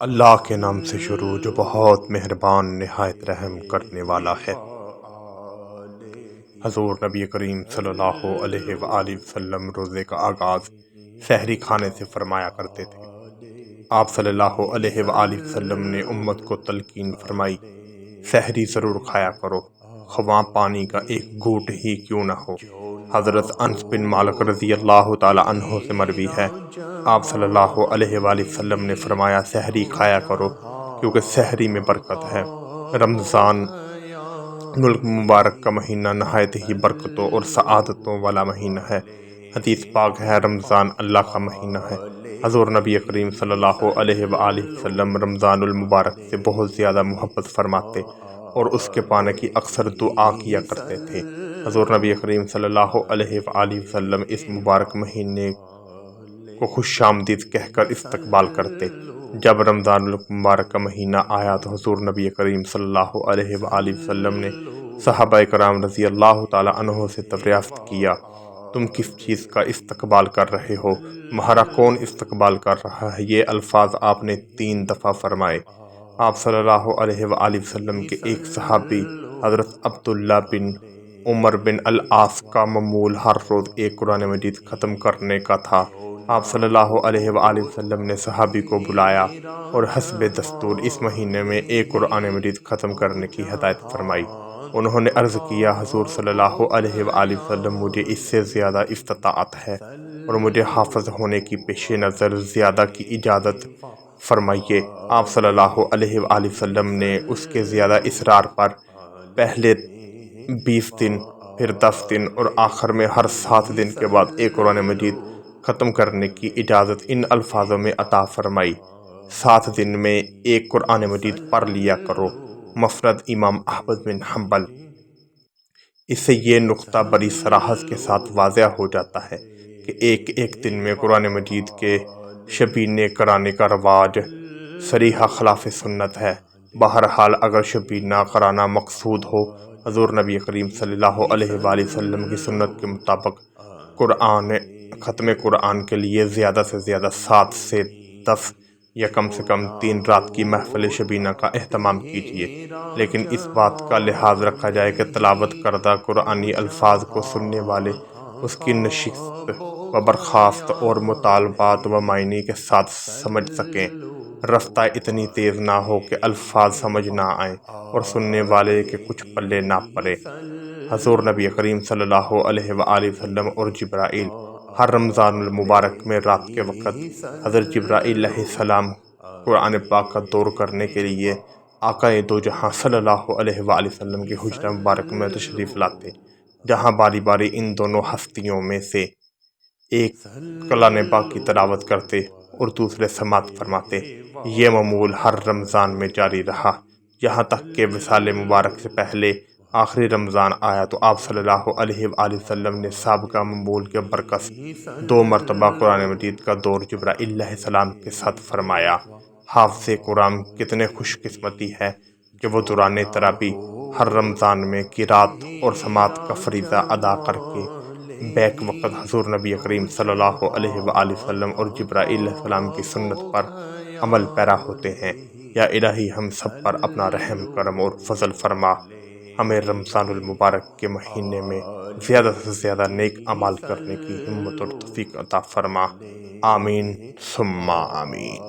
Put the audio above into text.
اللہ کے نام سے شروع جو بہت مہربان نہایت رحم کرنے والا ہے۔ حضور نبی کریم صلی اللہ علیہ وآلہ وسلم روزے کا آغاز سحری کھانے سے فرمایا کرتے تھے۔ آپ صلی اللہ علیہ وآلہ وسلم نے امت کو تلقین فرمائی، سحری ضرور کھایا کرو، خواہ پانی کا ایک گھونٹ ہی کیوں نہ ہو۔ حضرت انس بن مالک رضی اللہ تعالی عنہ سے مروی ہے، آپ صلی اللہ علیہ وآلہ وسلم نے فرمایا، سحری کھایا کرو کیونکہ سحری میں برکت ہے۔ رمضان ملک مبارک کا مہینہ نہایت ہی برکتوں اور سعادتوں والا مہینہ ہے۔ حدیث پاک ہے، رمضان اللہ کا مہینہ ہے۔ حضور نبی کریم صلی اللہ علیہ وآلہ وسلم رمضان المبارک سے بہت زیادہ محبت فرماتے اور اس کے پانے کی اکثر دعا کیا کرتے تھے۔ حضور نبی کریم صلی اللہ علیہ وآلہ وسلم اس مبارک مہینے کو خوش آمدید کہہ کر استقبال کرتے۔ جب رمضان المبارک کا مہینہ آیا تو حضور نبی کریم صلی اللہ علیہ وآلہ وسلم نے صحابہ کرام رضی اللہ تعالی عنہ سے دریافت کیا، تم کس چیز کا استقبال کر رہے ہو؟ تمہارا کون استقبال کر رہا ہے؟ یہ الفاظ آپ نے 3 دفعہ فرمائے۔ آپ صلی اللہ علیہ وآلہ وسلم کے ایک صحابی حضرت عبداللہ بن عمر بن العاص کا معمول ہر روز ایک قرآن مجید ختم کرنے کا تھا۔ آپ صلی اللہ علیہ وآلہ وسلم نے صحابی کو بلایا اور حسب دستور اس مہینے میں ایک قرآن مجید ختم کرنے کی ہدایت فرمائی۔ انہوں نے عرض کیا، حضور صلی اللہ علیہ وآلہ وسلم، مجھے اس سے زیادہ استطاعت ہے اور مجھے حافظ ہونے کی پیش نظر زیادہ کی اجازت فرمائیے۔ آپ صلی اللہ علیہ وآلہ وسلم نے اس کے زیادہ اصرار پر پہلے 20 دن، پھر 10 دن اور آخر میں ہر 7 دن کے بعد ایک قرآن مجید ختم کرنے کی اجازت ان الفاظوں میں عطا فرمائی، 7 دن میں ایک قرآن مجید پڑھ لیا کرو۔ مسند امام احمد بن حنبل۔ اس سے یہ نقطہ بڑی صراحت کے ساتھ واضح ہو جاتا ہے کہ ایک ایک دن میں قرآن مجید کے شبینے کرانے کا رواج صریحہ خلاف سنت ہے۔ بہرحال اگر شبینہ کرانا مقصود ہو، حضور نبی کریم صلی اللہ علیہ وآلہ وسلم کی سنت کے مطابق ختم قرآن کے لیے زیادہ سے زیادہ 7 سے 10 یا کم سے کم 3 رات کی محفل شبینہ کا اہتمام کیجیے، لیکن اس بات کا لحاظ رکھا جائے کہ تلاوت کردہ قرآنی الفاظ کو سننے والے اس کی نشست و برخاست اور مطالبات و معنی کے ساتھ سمجھ سکیں، رفتہ اتنی تیز نہ ہو کہ الفاظ سمجھ نہ آئیں اور سننے والے کے کچھ پلے نہ پڑے۔ حضور نبی کریم صلی اللہ علیہ وآلہ وسلم اور جبرائیل ہر رمضان المبارک میں رات کے وقت حضرت جبرائیل علیہ السلام قرآن پاک کا دور کرنے کے لیے آقا دو جہاں صلی اللہ علیہ وآلہ وسلم کے حجرہ مبارک میں تشریف لاتے، جہاں باری باری ان دونوں ہستیوں میں سے ایک کلام پاک کی تلاوت کرتے اور دوسرے سماعت فرماتے۔ یہ معمول ہر رمضان میں جاری رہا، یہاں تک کہ وصال مبارک سے پہلے آخری رمضان آیا تو آپ صلی اللہ علیہ وآلہ وسلم نے سابقہ معمول کے برعکس 2 مرتبہ قرآن مجید کا دور جبرائیل علیہ السلام کے ساتھ فرمایا۔ حافظ قرآن کتنے خوش قسمتی ہے کہ وہ دوران تراویح ہر رمضان میں قرات اور سماعت کا فریضہ ادا کر کے بیک وقت حضور نبی کریم صلی اللہ علیہ وآلہ وسلم اور جبرائیل علیہ السلام کی سنت پر عمل پیرا ہوتے ہیں۔ یا الہی ہم سب پر اپنا رحم کرم اور فضل فرما، ہمیں رمضان المبارک کے مہینے میں زیادہ سے زیادہ نیک اعمال کرنے کی ہمت اور توفیق عطا فرما، آمین ثم آمین۔